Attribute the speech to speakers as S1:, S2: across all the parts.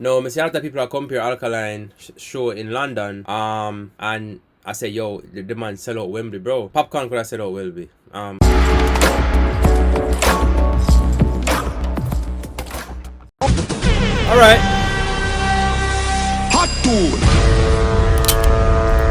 S1: No, I see a lot of people are compare Alkaline show in London. And I say, yo, the man sell out Wembley, bro. Popcorn could have sell out Wembley. Alright.
S2: Hot tool.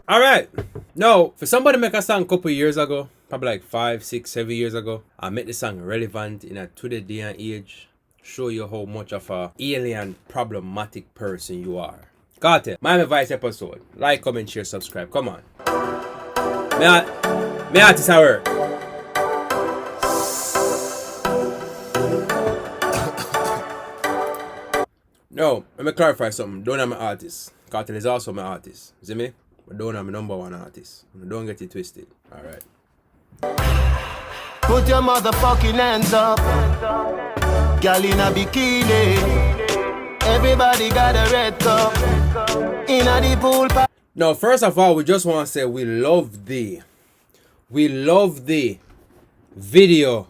S1: Alright. No, for somebody make a song a couple years ago, probably like 5, 6, 7 years ago, I make the song relevant in a today day and age. Show you how much of a alien problematic person you are. Kartel, my advice episode. Like, comment, share, subscribe. Come on. Me artist at work. No, let me clarify something. Don't have my artist. Kartel is also my artist. See me? But don't have my number one artist. Don't get it twisted. Alright.
S2: Put your motherfucking hands up. Girl in a bikini. Everybody got a red cup. In a the pool.
S1: No, first of all, we just want to say we love the video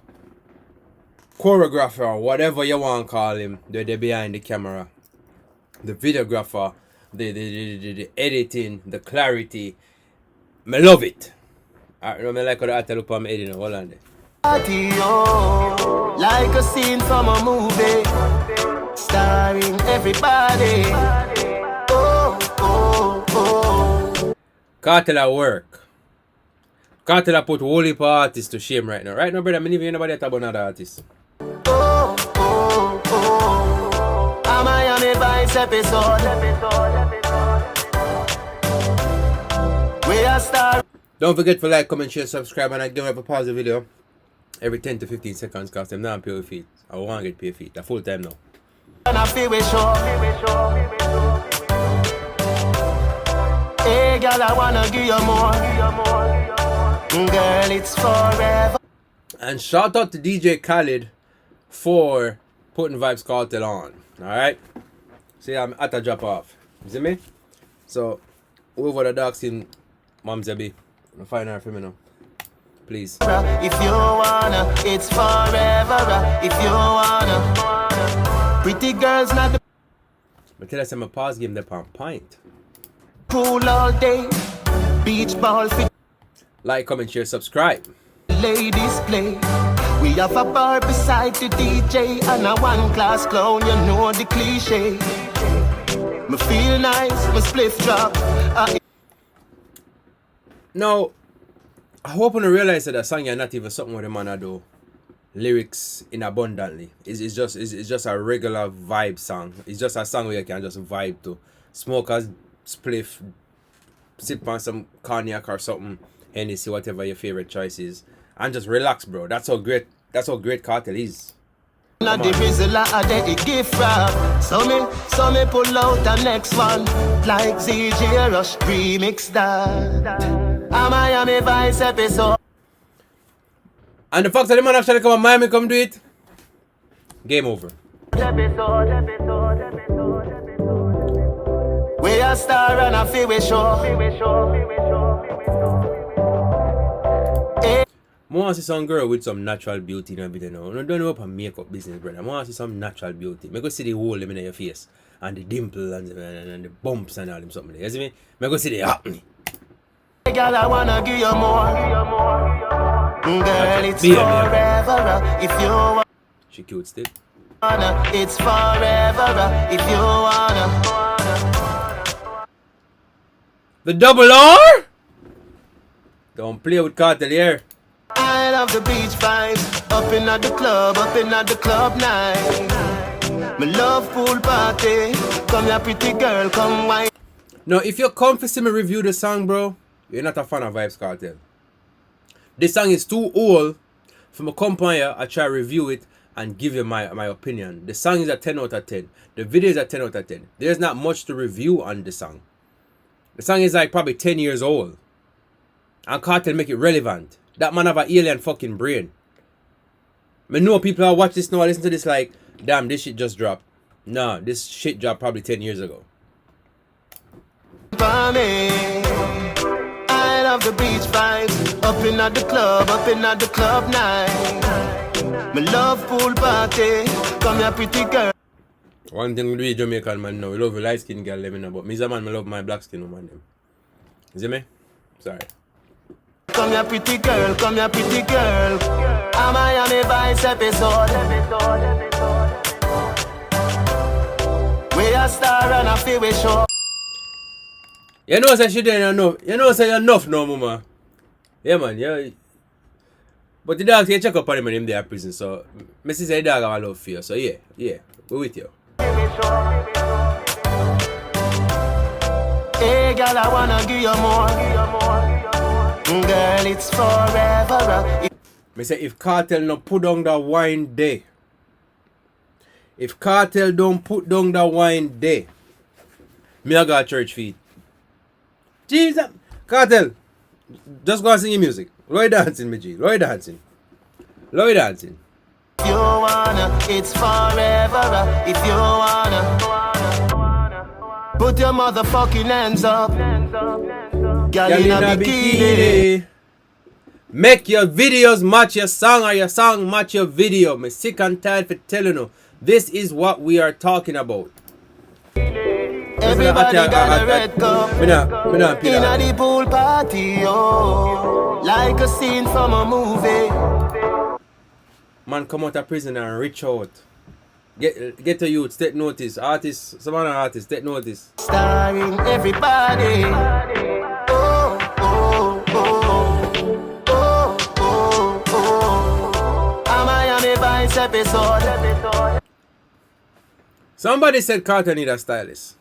S1: choreographer, or whatever you want to call him, they're behind the camera. The videographer, the editing, the clarity. I love it. I like how the actor look on my editing. Hold on there.
S2: Like a scene from a movie, starring everybody. Oh, oh, oh.
S1: Kartel at work. Kartel at put whole heap of artists to shame right now. Right now, brother, I never hear nobody talk about another artist.
S2: Oh, oh, oh. A Miami Vybz episode. We are star.
S1: Don't forget to like, comment, share, subscribe, and I give up a pause the video every 10 to 15 seconds because I'm not pay feet. I want to get paid feet. That's full time now.
S2: And I feel we show. Hey girl, I wanna give you more. Girl, it's forever.
S1: And shout out to DJ Khaled for putting Vybz Kartel on. Alright? See, I'm at a drop off. You see me? So, over the dogs in Mom Zebi. Find her for me now. Please.
S2: If you wanna, it's forever. If you wanna, pretty girls not the
S1: But tell us I'm a pause game there on pint.
S2: pool all day. Beach ball fit.
S1: Like, comment, share, subscribe.
S2: Ladies play. We have a bar beside the DJ and a one class clown. You know the cliche. Me feel nice, me spliff drop.
S1: Now, I hope you realize that the song is not even something where the man do lyrics in abundantly. It's just a regular vibe song. It's just a song where you can just vibe to. Smoke a spliff, sip on some cognac or something, Hennessy, whatever your favorite choice is, and just relax, bro. That's how great Kartel is.
S2: Not the Rizla a the gift wrap. So me pull out the next one. Like ZJ Rush remix that. A Miami Vybz episode.
S1: And the fact that the man actually come to Miami come do it, game over.
S2: We a star and a feel we show.
S1: I want to see some girl with some natural beauty in her video now. I don't know about makeup business, brother. I want to see some natural beauty. I go see the hole in your face. And the dimple and the bumps and all them something. You see me? I go see the acne.
S2: Girl, I wanna give you more. Girl, it's forever. If you wanna.
S1: She cute still.
S2: It's forever. If you wanna.
S1: The double R? Don't play with Kartel here.
S2: I love the beach vibes. Up in at the club night. Me love pool party. Come here, pretty girl, come wine.
S1: Now, if you're come to see me review the song, bro, you're not a fan of Vybz Kartel. This song is too old for me come on here, I try to review it and give you my opinion. The song is a 10 out of 10. The video is a 10 out of 10. There's not much to review on the song. The song is like probably 10 years old. And Kartel make it relevant. That man have an alien fucking brain. I know people are watch this now, listen to this like, damn, this shit just dropped. Nah, this shit dropped probably 10 years ago.
S2: I love the beach vibes. Up in at the club night. Me love pool party. Come here, pretty girl.
S1: One thing with we Jamaican man now, we love the light skin girl them, you know, but me as a man, I love my black skin woman them. You see me? Sorry.
S2: Come here, pretty girl, come here, pretty girl. I'm Miami Vice episode. We a star and a feel we show.
S1: You know say she didn't enough. You know say enough now, mama. Yeah man, yeah. But the dog say check up on him when him there at prison, so me say the dog have a love for you. So yeah, we with you.
S2: Hey girl, I wanna give you more. Girl, it's forever.
S1: Me say if Kartel no put down the wine day. If Kartel don't put down the wine day, me I got church feet. Jesus, Kartel, just go and sing your music. Lloyd dancing, me G. Lloyd dancing. Lloyd dancing.
S2: If you wanna, it's forever. If you wanna, put your motherfucking hands up. Girl in a bikini.
S1: Make your videos match your song or your song match your video. Me sick and tired for telling you. This is what we are talking about.
S2: Everybody got a red cup in a the pool party, oh, like a scene from a movie.
S1: Man come out of prison and reach out. Get the youth, take notice. Artists, some other artists, take notice.
S2: Starring everybody. Oh, oh, oh, oh, oh, oh. A Miami Vice episode.
S1: Somebody said Kartel need a stylist.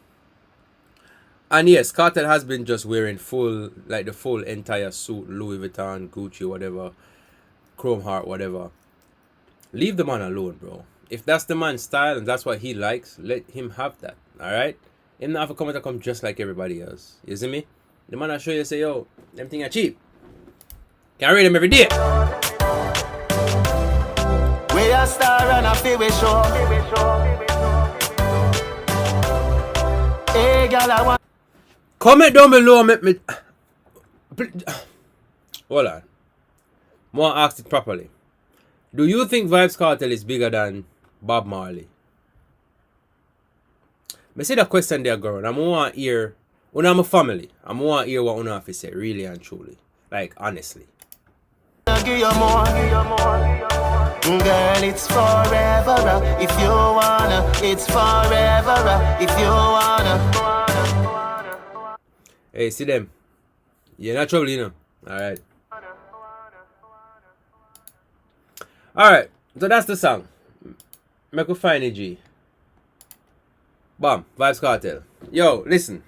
S1: And yes, Kartel has been just wearing full, like the full entire suit, Louis Vuitton, Gucci, whatever, Chrome Heart, whatever. Leave the man alone, bro. If that's the man's style and that's what he likes, let him have that, alright? Him not have to come just like everybody else. You see me? The man I show you say, yo, them things are cheap. Can't read them every day.
S2: We a star and a feel we show. Hey, girl, I want.
S1: Comment down below, make me. Hold on. I want to ask it properly. Do you think Vybz Kartel is bigger than Bob Marley? I see the question there, girl. I want to hear. When I'm a family, I want to hear what you have to say, really and truly. Like, honestly.
S2: Give you more. Girl, it's forever. If you wanna, it's forever. If you wanna.
S1: Hey, see them. You're not trouble, you know. Alright. Alright, so that's the song. Make a find it, G. Bam, Vybz Kartel. Yo, listen.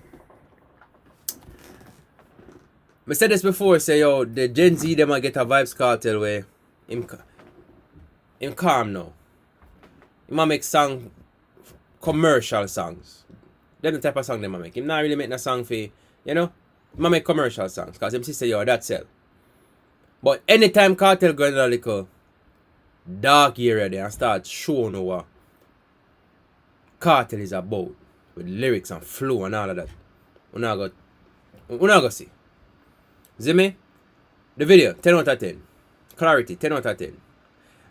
S1: I said this before, say yo, the Gen Z them might get a Vybz Kartel where him calm now. He might make commercial songs. Them the type of song they might make. Him not really make a song for, you know, he might make commercial songs. Because him say yo, that sell. But anytime Kartel go in a little dark area there and start showing what Kartel is about with lyrics and flow and all of that, we're not gonna see. See me? The video, 10 out of 10. Clarity, 10 out of 10.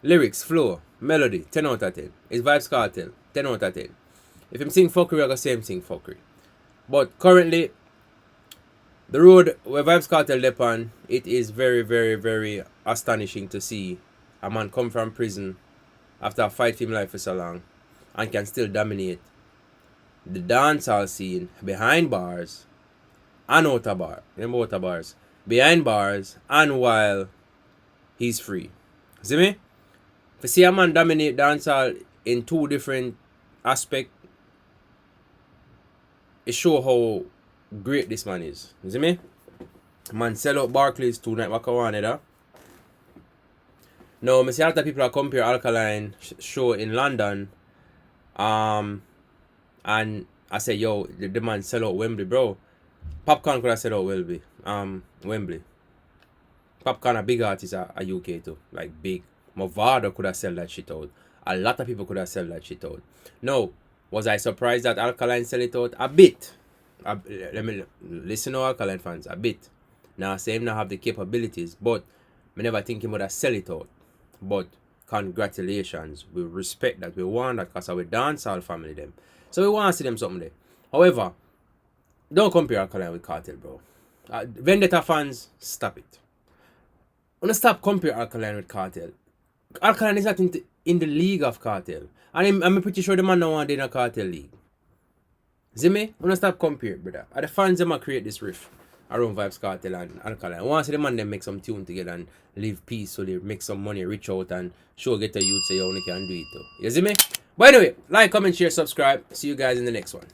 S1: Lyrics, flow, melody, 10 out of 10. It's Vybz Kartel, 10 out of 10. If him sing fuckery, I gonna say him sing fuckery. But currently, the road where Vybz Kartel dep on, it is very, very, very astonishing to see a man come from prison after a fight for his life for so long and can still dominate the dancehall scene behind bars and out of bar. Remember out of bars. Behind bars and while he's free. See me? To see a man dominate dancehall in two different aspects, it show how great this man is. You see me? Man sell out Barclays 2 night waka one there. Now, I see a lot of people that compare Alkaline show in London. And I say, yo, the man sell out Wembley, bro. Popcorn could have said out Wembley. Popcorn a big artist at UK too. Like big. Movado could have sell that shit out. A lot of people could have sell that shit out. Now, was I surprised that Alkaline sell it out? A bit. Let me listen to Alkaline fans. A bit. Now, say him not have the capabilities, but I never think he would have sell it out. But congratulations. We respect that. We want that because we dancehall family them. So we want to see them something there. However, don't compare Alkaline with Kartel, bro. Vendetta fans, stop it. Wanna stop compare Alkaline with Kartel. Alkaline is not in the league of Kartel. And I'm pretty sure the man don't want in a Kartel league. See me? Wanna stop compare, brother. And the fans them create this riff around Vybz Kartel and Alkaline. I want to see the man them make some tune together and live peacefully, make some money, reach out and show get a youth say you only can do it too. You see me? But anyway, like, comment, share, subscribe. See you guys in the next one.